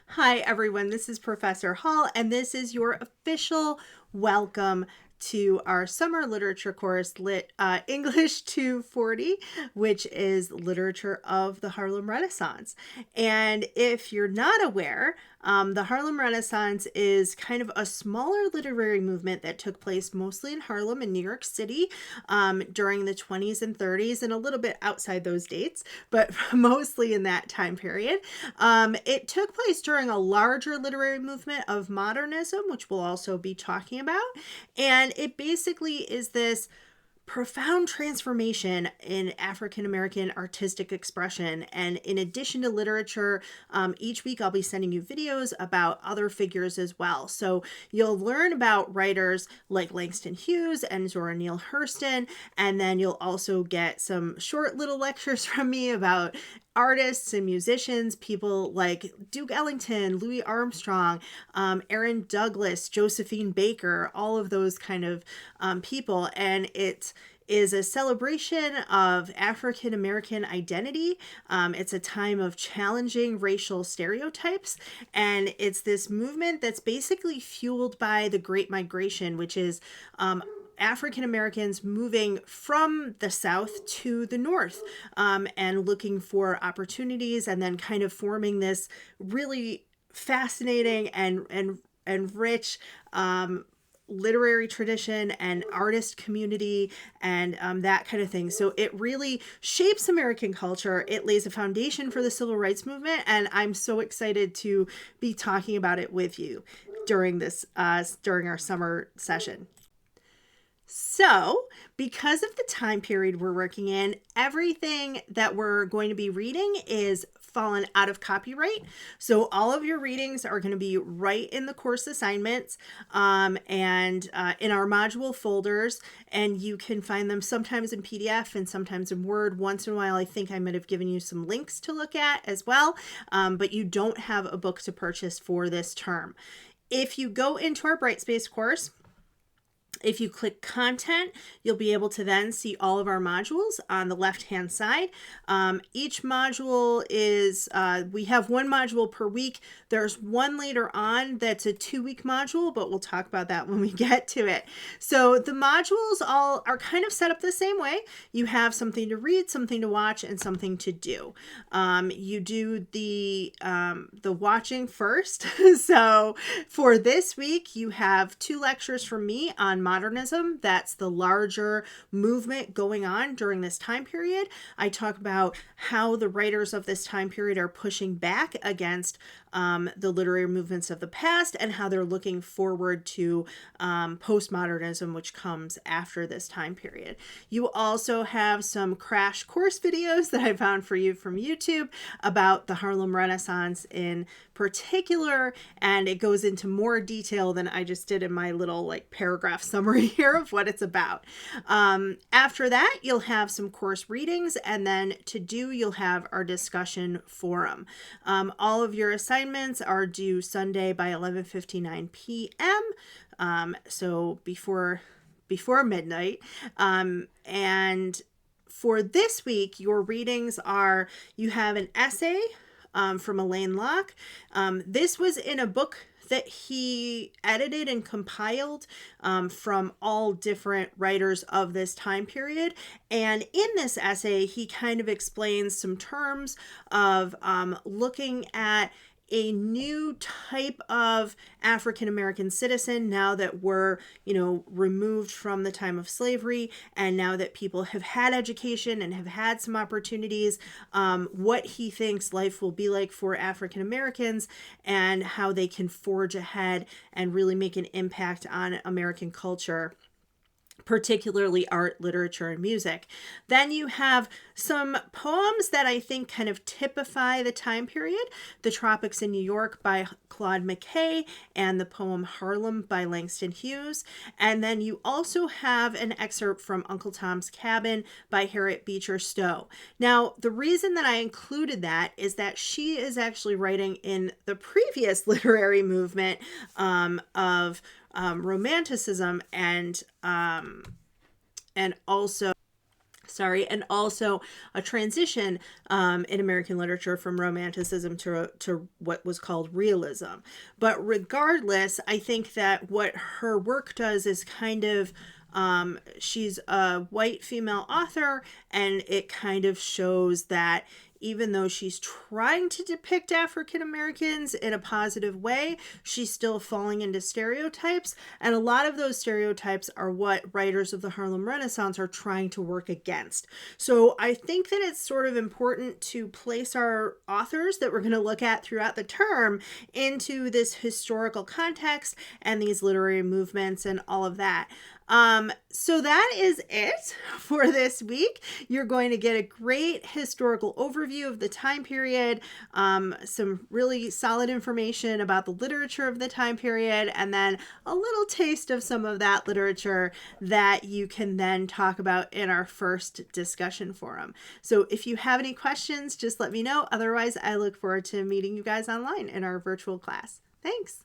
Hi, everyone. This is Professor Hall, and this is your official welcome to our summer literature course, English 240, which is literature of the Harlem Renaissance. And if you're not aware, the Harlem Renaissance is kind of a smaller literary movement that took place mostly in Harlem in New York City during the 20s and 30s and a little bit outside those dates, but mostly in that time period. It took place during a larger literary movement of modernism, which we'll also be talking about. And it basically is this profound transformation in African American artistic expression. And in addition to literature, each week I'll be sending you videos about other figures as well. So you'll learn about writers like Langston Hughes and Zora Neale Hurston, and then you'll also get some short little lectures from me about artists and musicians, people like Duke Ellington, Louis Armstrong, Aaron Douglas, Josephine Baker, all of those kind of people. And it is a celebration of African American identity. It's a time of challenging racial stereotypes. And it's this movement that's basically fueled by the Great Migration, which is African Americans moving from the South to the North and looking for opportunities, and then kind of forming this really fascinating and rich literary tradition and artist community and that kind of thing. So it really shapes American culture. It lays a foundation for the civil rights movement, and I'm so excited to be talking about it with you during our summer session. So, because of the time period we're working in, everything that we're going to be reading is fallen out of copyright. So all of your readings are going to be right in the course assignments and in our module folders, and you can find them sometimes in PDF and sometimes in Word. Once in a while, I think I might have given you some links to look at as well, but you don't have a book to purchase for this term. If you go into our Brightspace course, if you click content, you'll be able to then see all of our modules on the left-hand side. Each module is, we have one module per week. There's one later on that's a 2-week module, but we'll talk about that when we get to it. So the modules all are kind of set up the same way. You have something to read, something to watch, and something to do. You do the watching first. So for this week, you have 2 lectures from me on modernism. That's the larger movement going on during this time period. I talk about how the writers of this time period are pushing back against the literary movements of the past and how they're looking forward to postmodernism, which comes after this time period. You also have some crash course videos that I found for you from YouTube about the Harlem Renaissance in particular, and it goes into more detail than I just did in my little paragraph summary here of what it's about. After that, you'll have some course readings, and then to do, you'll have our discussion forum. All of your assignments are due Sunday by 11:59 p.m. So before midnight. And for this week, your readings are, you have an essay from Elaine Locke. This was in a book that he edited and compiled from all different writers of this time period. And in this essay, he kind of explains some terms of looking at a new type of African American citizen now that we're, removed from the time of slavery, and now that people have had education and have had some opportunities, what he thinks life will be like for African Americans and how they can forge ahead and really make an impact on American culture, particularly art, literature, and music. Then you have some poems that I think kind of typify the time period. The Tropics in New York by Claude McKay and the poem Harlem by Langston Hughes. And then you also have an excerpt from Uncle Tom's Cabin by Harriet Beecher Stowe. Now, the reason that I included that is that she is actually writing in the previous literary movement of Romanticism and also sorry, and also a transition in American literature from Romanticism to what was called realism. But regardless, I think that what her work does is kind of she's a white female author, and it kind of shows that even though she's trying to depict African Americans in a positive way, she's still falling into stereotypes. And a lot of those stereotypes are what writers of the Harlem Renaissance are trying to work against. So I think that it's sort of important to place our authors that we're going to look at throughout the term into this historical context and these literary movements and all of that. So that is it for this week. You're going to get a great historical overview of the time period, some really solid information about the literature of the time period, and then a little taste of some of that literature that you can then talk about in our first discussion forum. So if you have any questions, just let me know. Otherwise, I look forward to meeting you guys online in our virtual class. Thanks.